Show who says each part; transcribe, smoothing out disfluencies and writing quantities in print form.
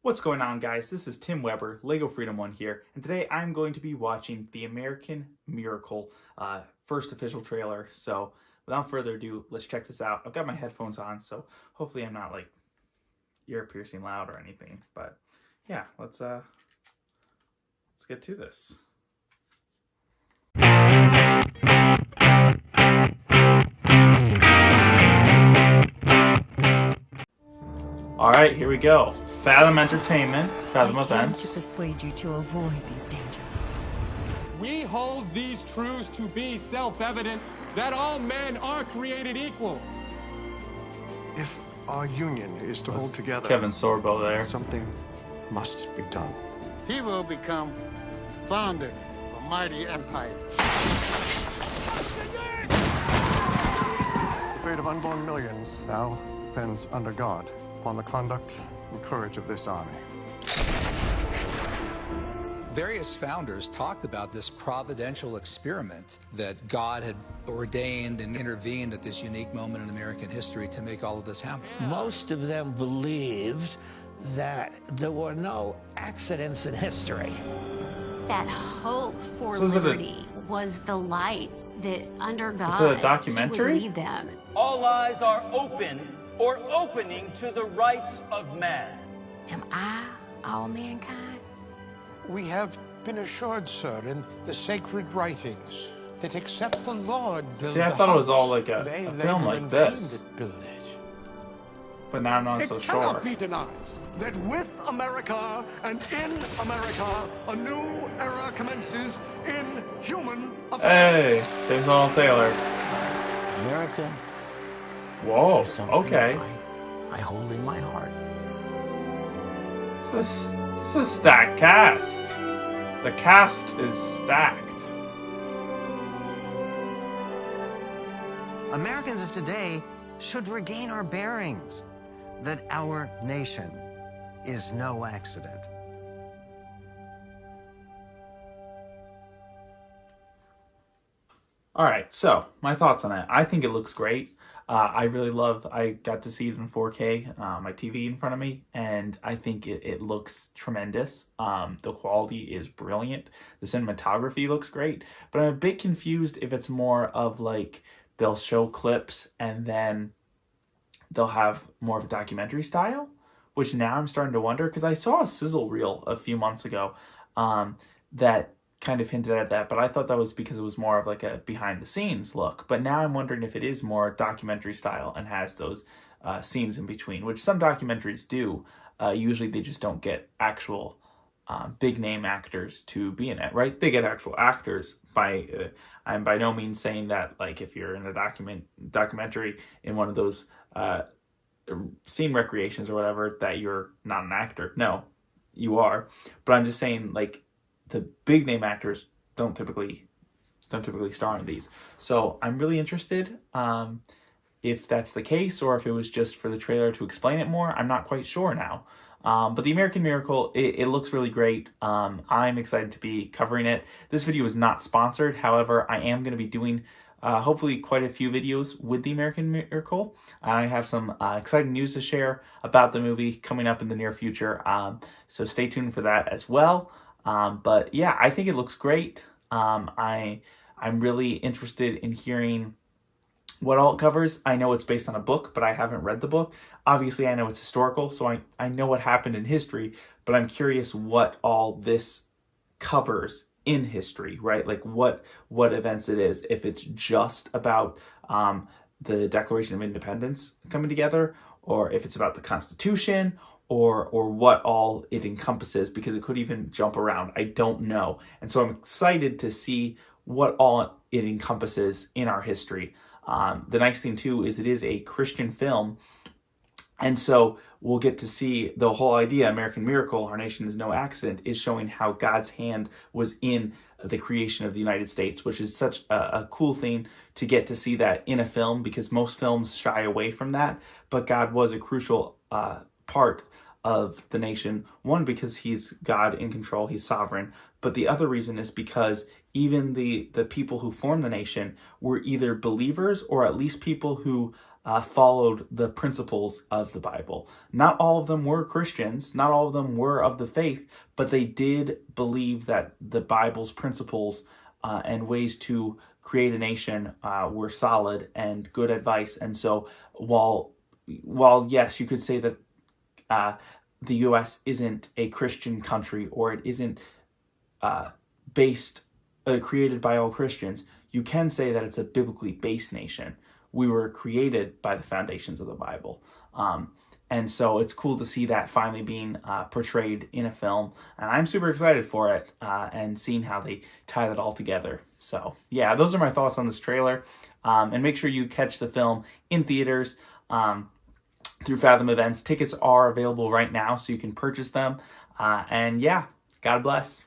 Speaker 1: What's going on, guys? This is Tim Weber, Lego Freedom One here, and today I'm going to be watching The American Miracle, first official trailer. So without further ado, let's check this out. I've got my headphones on, so hopefully I'm not like ear-piercing loud or anything. But yeah, let's get to this. All right, here we go. Fathom Entertainment, Fathom Events.
Speaker 2: To persuade you to avoid these dangers.
Speaker 3: We hold these truths to be self-evident, that all men are created equal.
Speaker 4: If our union is to hold together,
Speaker 1: Kevin Sorbo there.
Speaker 4: something must be done.
Speaker 5: He will become founder of a mighty empire.
Speaker 4: The fate of unborn millions now depends under God upon the conduct and courage of this army.
Speaker 6: Various founders talked about this providential experiment that God had ordained and intervened at this unique moment in American history to make all of this happen.
Speaker 7: Most of them believed that there were no accidents in history.
Speaker 8: That hope for
Speaker 1: So is it
Speaker 8: liberty was the light that under God
Speaker 1: Is it a documentary?
Speaker 8: He would lead them.
Speaker 9: All eyes are open or opening to the rights of man.
Speaker 2: Am I all mankind?
Speaker 5: We have been assured, sir, in the sacred writings, that except the Lord build
Speaker 1: See, I
Speaker 5: the
Speaker 1: thought it was
Speaker 5: house,
Speaker 1: all like a
Speaker 5: they
Speaker 1: film
Speaker 5: labor
Speaker 1: like
Speaker 5: in vain
Speaker 1: this.
Speaker 5: that build it.
Speaker 1: But now I'm not so
Speaker 10: It
Speaker 1: sure.
Speaker 10: cannot be denied that with America and in America, a new era commences in human affairs.
Speaker 1: Hey, James Arnold Taylor.
Speaker 7: America
Speaker 1: Whoa,
Speaker 7: is something
Speaker 1: okay.
Speaker 7: I hold in my heart.
Speaker 1: This is a stacked cast. The cast is stacked.
Speaker 11: Americans of today should regain our bearings, that our nation is no accident.
Speaker 1: All right, so my thoughts on it. I think it looks great. I got to see it in 4K, my TV in front of me, and I think it looks tremendous. The quality is brilliant. The cinematography looks great, but I'm a bit confused if it's more of like they'll show clips and then they'll have more of a documentary style, which now I'm starting to wonder, because I saw a sizzle reel a few months ago that kind of hinted at that, but I thought that was because it was more of like a behind the scenes look. But now I'm wondering if it is more documentary style and has those scenes in between, which some documentaries do. Usually they just don't get actual big name actors to be in it, right? They get actual actors. I'm by no means saying that like if you're in a documentary in one of those scene recreations or whatever that you're not an actor. No, you are. But I'm just saying like the big name actors don't typically star in these. So I'm really interested if that's the case, or if it was just for the trailer to explain it more. I'm not quite sure now. But The American Miracle, it looks really great. I'm excited to be covering it. This video is not sponsored. However, I am going to be doing hopefully quite a few videos with The American Miracle. I have some exciting news to share about the movie coming up in the near future. So stay tuned for that as well. But yeah, I think it looks great. I'm really interested in hearing what all it covers. I know it's based on a book, but I haven't read the book. Obviously, I know it's historical, so I know what happened in history, but I'm curious what all this covers in history, right? Like what events it is. If it's just about the Declaration of Independence coming together, or if it's about the Constitution, or what all it encompasses, because it could even jump around. I don't know. And so I'm excited to see what all it encompasses in our history. The nice thing too is it is a Christian film, and so we'll get to see the whole idea, American Miracle, our nation is no accident, is showing how God's hand was in the creation of the United States, which is such a cool thing to get to see that in a film, because most films shy away from that. But God was a crucial part of the nation. One, because he's God in control, he's sovereign. But the other reason is because even the people who formed the nation were either believers or at least people who followed the principles of the Bible. Not all of them were Christians, not all of them were of the faith, but they did believe that the Bible's principles and ways to create a nation were solid and good advice. And so while yes, you could say that the U.S. isn't a Christian country, or it isn't created by all Christians, you can say that it's a biblically based nation. We were created by the foundations of the Bible. And so it's cool to see that finally being portrayed in a film. And I'm super excited for it and seeing how they tie that all together. So yeah, those are my thoughts on this trailer. And make sure you catch the film in theaters through Fathom Events. Tickets are available right now, so you can purchase them. And yeah, God bless.